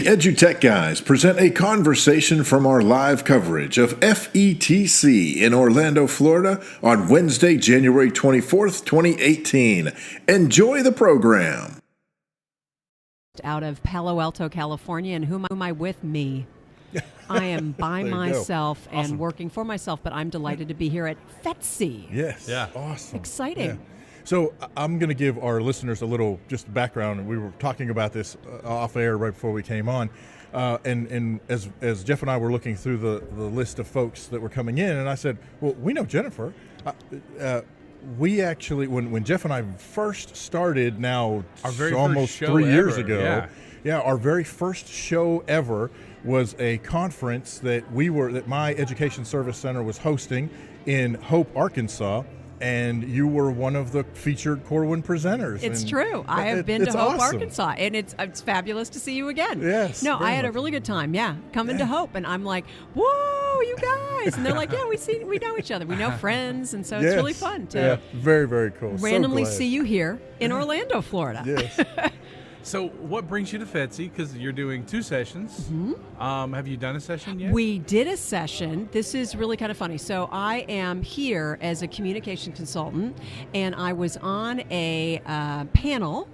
EduTech Guys present a conversation from our live coverage of FETC in Orlando, Florida on Wednesday, January 24th, 2018. Enjoy the program. Out of Palo Alto, California, and who am I with me? I am by myself and working for myself, but I'm delighted to be here at FETC. Yes. Yeah. Awesome. Exciting. Yeah. So I'm going to give our listeners a little just background. We were talking about this off air right before we came on. And as Jeff and I were looking through the list of folks that were coming in, and I said, well, we know Jennifer. We actually, when Jeff and I first started now almost 3 years ago, our very first show ever was a conference that my Education Service Center was hosting in Hope, Arkansas. And you were one of the featured Corwin presenters. It's true. I have been to Hope, Arkansas, and it's fabulous to see you again. Yes. No, I had a really good time. Yeah, coming to Hope, and I'm like, whoa, you guys, and they're like, yeah, we know each other, we know friends, and so it's really fun to very, very cool. Randomly see you here in Orlando, Florida. Yes. So what brings you to FETC? Because you're doing two sessions. Mm-hmm. Have you done a session yet? We did a session. This is really kind of funny. So I am here as a communication consultant, and I was on a panel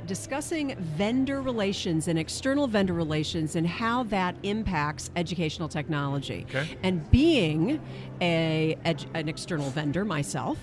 discussing vendor relations and external vendor relations and how that impacts educational technology. Okay. And being an external vendor myself,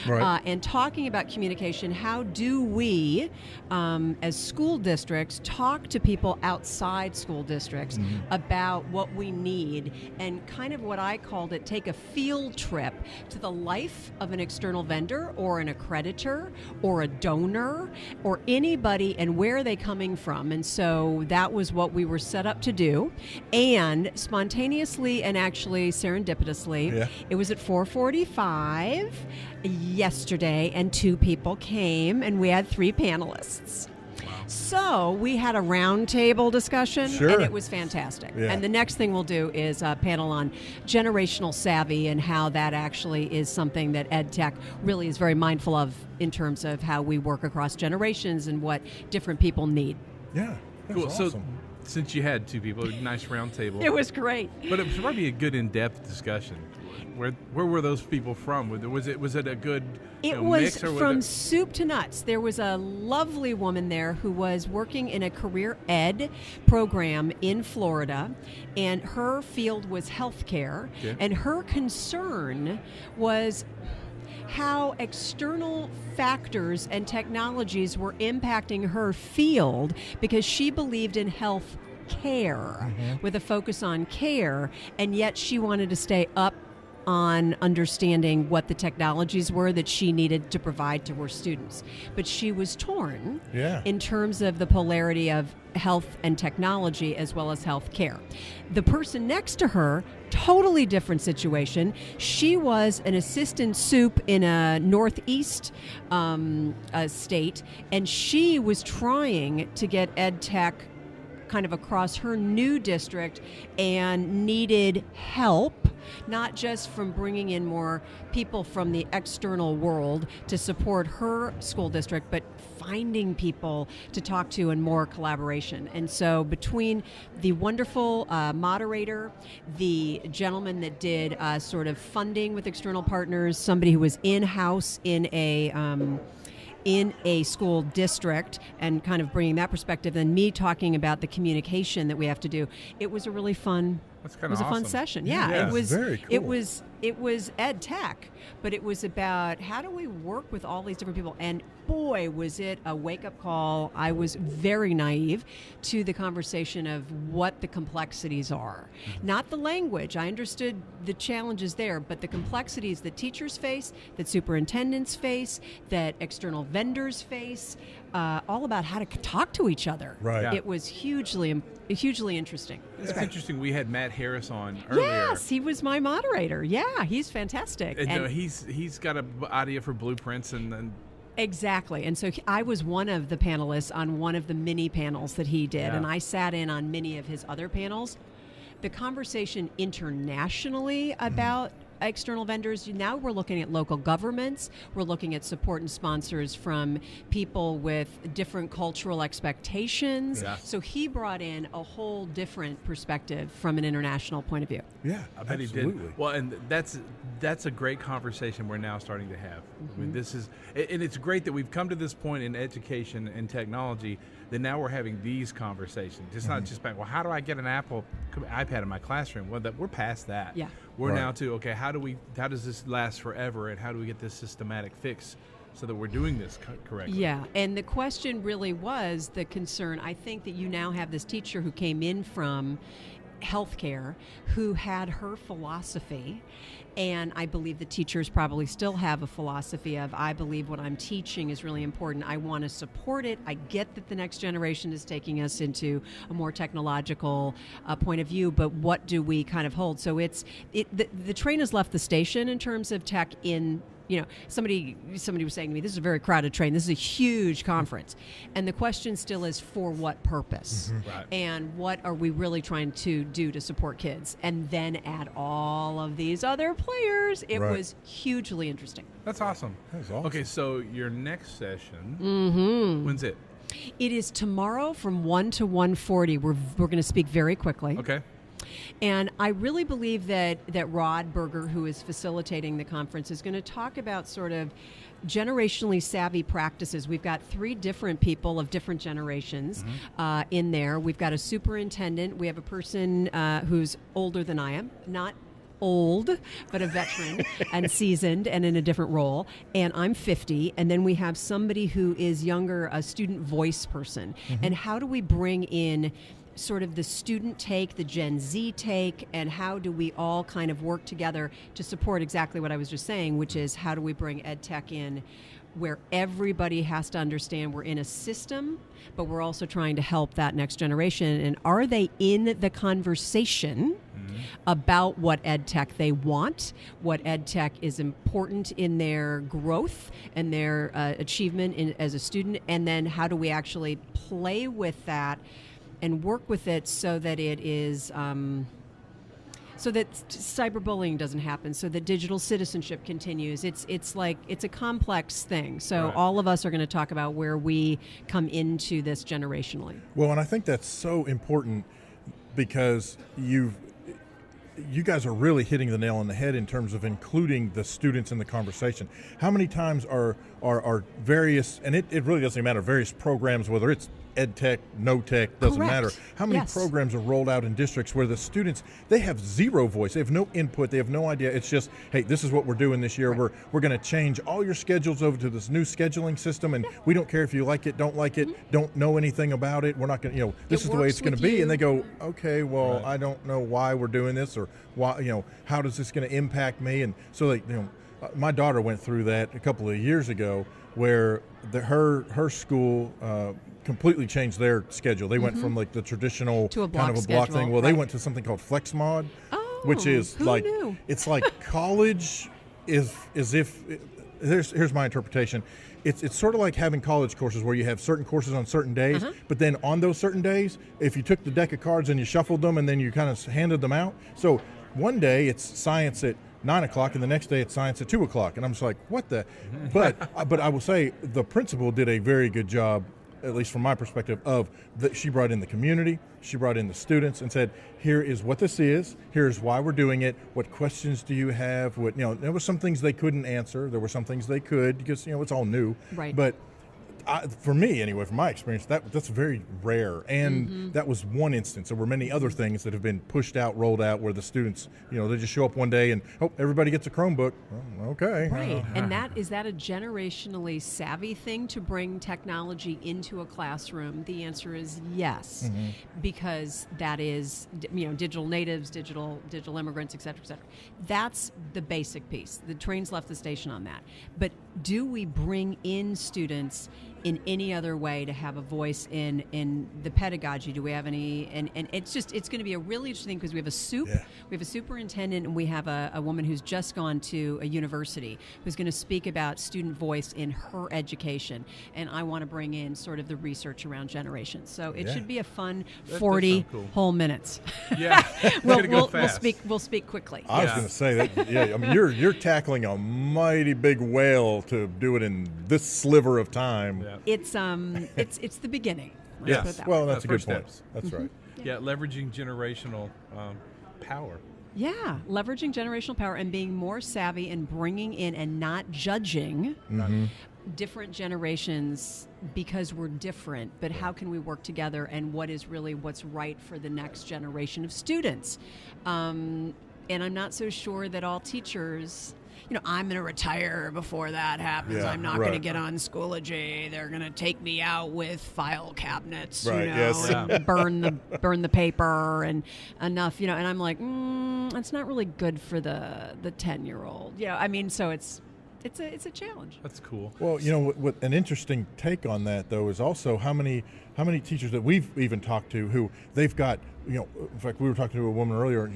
and talking about communication, how do we, as school districts, talk to people outside school districts about what we need, and kind of what I called it, take a field trip to the life of an external vendor or an accreditor or a donor or anybody, and where are they coming from. And so that was what we were set up to do. And spontaneously and actually serendipitously, it was at 4:45 yesterday, and 2 people came, and we had 3 panelists. So we had a roundtable discussion, and it was fantastic. Yeah. And the next thing we'll do is a panel on generational savvy and how that actually is something that EdTech really is very mindful of in terms of how we work across generations and what different people need. Yeah. Cool. Awesome. So since you had 2 people, a nice round table. It was great. But it was probably a good in-depth discussion. Where were those people from? Was it a good was mix, or from soup to nuts. There was a lovely woman there who was working in a career ed program in Florida, and her field was healthcare, and her concern was how external factors and technologies were impacting her field, because she believed in health care with a focus on care, and yet she wanted to stay up on understanding what the technologies were that she needed to provide to her students. But she was torn in terms of the polarity of health and technology as well as health care. The person next to her, totally different situation. She was an assistant soup in a northeast state, and she was trying to get EdTech kind of across her new district and needed help, not just from bringing in more people from the external world to support her school district, but finding people to talk to and more collaboration. And so between the wonderful moderator, the gentleman that did sort of funding with external partners, somebody who was in-house in a school district and kind of bringing that perspective, and me talking about the communication that we have to do, it was a really fun. That's it was a fun session. Yeah, it was very cool. It was ed tech, but it was about how do we work with all these different people. And boy, was it a wake-up call. I was very naive to the conversation of what the complexities are. Not the language. I understood the challenges there, but the complexities that teachers face, that superintendents face, that external vendors face, all about how to talk to each other. Right. Yeah. It was hugely interesting. It's interesting. We had Matt Harris on earlier. Yes, he was my moderator. Yeah, he's fantastic. And he's got an idea for blueprints and Exactly. And so I was one of the panelists on one of the mini panels that he did, Yeah. and I sat in on many of his other panels. The conversation internationally about external vendors. Now we're looking at local governments. We're looking at support and sponsors from people with different cultural expectations. Yeah. So he brought in a whole different perspective from an international point of view. Yeah, I bet absolutely. he did. Well, and that's a great conversation we're now starting to have. I mean, this is, and it's great that we've come to this point in education and technology that now we're having these conversations. It's not just about, well, how do I get an iPad in my classroom? Well, we're past that. Yeah. We're Right. now to, okay, how does this last forever, and how do we get this systematic fix so that we're doing this correctly? Yeah, and the question really was the concern. I think that you now have this teacher who came in from healthcare who had her philosophy, and I believe the teachers probably still have a philosophy of, I believe what I'm teaching is really important. I want to support it. I get that the next generation is taking us into a more technological point of view, but what do we kind of hold? So the train has left the station in terms of tech in. Somebody was saying to me, this is a very crowded train. This is a huge conference. And the question still is, for what purpose? Right. And what are we really trying to do to support kids? And then add all of these other players. It Right. was hugely interesting. That's awesome. That's awesome. Okay, so your next session, when's it? It is tomorrow from 1 to 1:40. We're going to speak very quickly. Okay. And I really believe that Rod Berger, who is facilitating the conference, is going to talk about sort of generationally savvy practices. We've got 3 different people of different generations in there. We've got a superintendent. We have a person who's older than I am, not old, but a veteran and seasoned and in a different role. And I'm 50. And then we have somebody who is younger, a student voice person. And how do we bring in sort of the student take, the Gen Z take, and how do we all kind of work together to support exactly what I was just saying, which is how do we bring ed tech in where everybody has to understand we're in a system, but we're also trying to help that next generation. And are they in the conversation about what ed tech they want, what ed tech is important in their growth and their achievement as a student, and then how do we actually play with that and work with it so that it is, so that cyberbullying doesn't happen, so that digital citizenship continues. It's a complex thing. So Right. all of us are going to talk about where we come into this generationally. Well, and I think that's so important because you guys are really hitting the nail on the head in terms of including the students in the conversation. How many times are various, and it really doesn't matter, various programs, whether it's ed tech, no tech, doesn't Correct. matter. How many Yes. programs are rolled out in districts where the students, they have zero voice, they have no input, they have no idea. It's just, hey, this is what we're doing this year. Right. We're going to change all your schedules over to this new scheduling system, and we don't care if you like it, don't like it, don't know anything about it. We're not going to, this It is the way works it's going to with be. you. And they go, okay, well, Right. I don't know why we're doing this or why, how does this going to impact me? And so they, my daughter went through that a couple of years ago where her school completely changed their schedule. They went from like the traditional To a kind block of a block schedule, thing. Well, they right. went to something called Flex Mod, Oh, which is who like knew? it's like college is as if here's my interpretation. It's sort of like having college courses where you have certain courses on certain days, but then on those certain days, if you took the deck of cards and you shuffled them and then you kind of handed them out. So one day it's science at 9 o'clock and the next day it's science at 2 o'clock. And I'm just like, what the? But I will say the principal did a very good job, at least from my perspective, of that she brought in the community, she brought in the students and said, here is what this is, here's why we're doing it, what questions do you have, there were some things they couldn't answer, there were some things they could, because, it's all new. Right. But for me, anyway, from my experience, that's very rare. And that was one instance. There were many other things that have been pushed out, rolled out, where the students, they just show up one day and, everybody gets a Chromebook. Well, okay. Right, and is that a generationally savvy thing to bring technology into a classroom? The answer is yes, because that is, digital natives, digital immigrants, et cetera, et cetera. That's the basic piece. The train's left the station on that. But do we bring in students in any other way to have a voice in the pedagogy. Do we have any? And it's going to be a really interesting because we have a superintendent, and we have a woman who's just gone to a university who's going to speak about student voice in her education. And I want to bring in sort of the research around generations. So it should be a fun 40 whole minutes. Yeah, we'll speak quickly. I was going to say that. Yeah, I mean you're tackling a mighty big whale to do it in this sliver of time. Yeah. It's the beginning. Yes. Well, that's a good point. Steps. That's right. Yeah, leveraging generational power. Yeah, leveraging generational power and being more savvy and bringing in and not judging different generations because we're different, but how can we work together and what is really what's right for the next generation of students? And I'm not so sure that all teachers... I'm going to retire before that happens. Yeah, I'm not going to get on Schoology. They're going to take me out with file cabinets, and burn the paper and enough, and I'm like, it's not really good for the 10-year-old. So it's a challenge. That's cool. Well, what an interesting take on that though is also how many teachers that we've even talked to who they've got, in fact, we were talking to a woman earlier,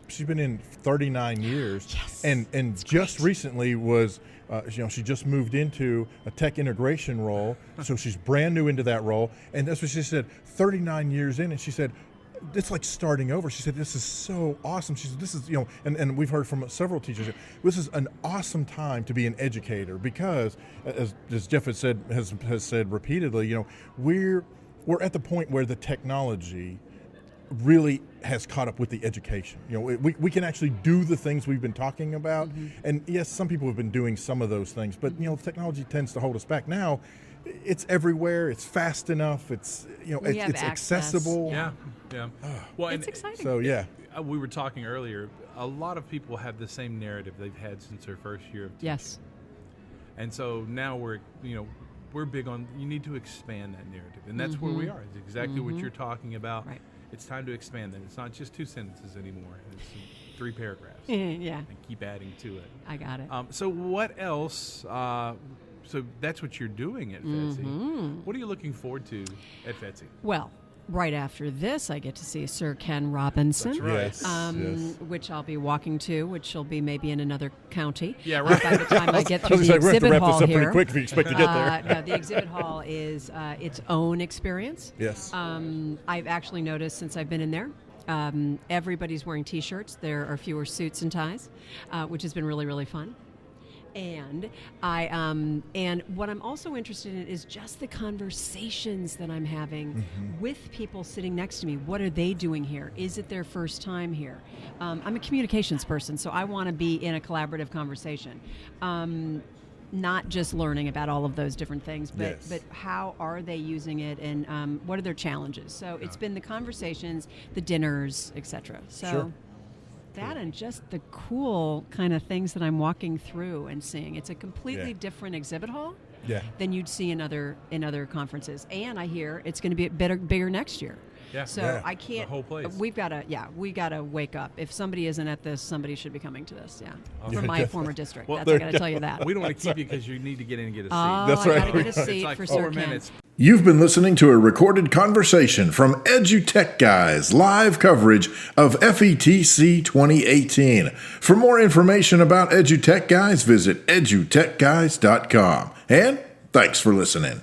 she's been in 39 years and just recently was, she just moved into a tech integration role. So she's brand new into that role. And that's what she said, 39 years in. And she said, it's like starting over. She said, this is so awesome. She said, this is, and we've heard from several teachers, this is an awesome time to be an educator because, as Jeff has said repeatedly, we're at the point where the technology really has caught up with the education. We can actually do the things we've been talking about. And yes, some people have been doing some of those things, but, technology tends to hold us back. Now, it's everywhere. It's fast enough. It's it's accessible. Yeah. Well, it's exciting. So we were talking earlier. A lot of people have the same narrative they've had since their first year of teaching. Yes. And so now we're big on you need to expand that narrative, and that's where we are. It's exactly what you're talking about. Right. It's time to expand that. It's not just 2 sentences anymore. It's 3 paragraphs. Yeah. And keep adding to it. I got it. So what else? So that's what you're doing at FETC. What are you looking forward to at FETC? Well, right after this, I get to see Sir Ken Robinson. That's right. Yes. Which I'll be walking to, which will be maybe in another county. Yeah, right. By the time I get through the we have to exhibit wrap hall this up here. pretty quick if you expect to get there. No, the exhibit hall is its own experience. Yes. I've actually noticed since I've been in there, everybody's wearing T-shirts. There are fewer suits and ties, which has been really, really fun. And and what I'm also interested in is just the conversations that I'm having with people sitting next to me. What are they doing here? Is it their first time here? I'm a communications person, so I want to be in a collaborative conversation. Not just learning about all of those different things, but how are they using it, and what are their challenges? So it's been the conversations, the dinners, etc. So that and just the cool kind of things that I'm walking through and seeing. It's a completely different exhibit hall than you'd see in other conferences, and I hear it's going to be bigger next year. Yeah. So I can't. The whole place. We gotta wake up. If somebody isn't at this, somebody should be coming to this. Yeah. From my former district. Well, I got to tell you that. We don't want to keep you because you need to get in and get a seat. That's I right. gotta get a seat It's like for 4 Sir Ken. minutes. You've been listening to a recorded conversation from EduTech Guys live coverage of FETC 2018. For more information about EduTech Guys, visit edutechguys.com. And thanks for listening.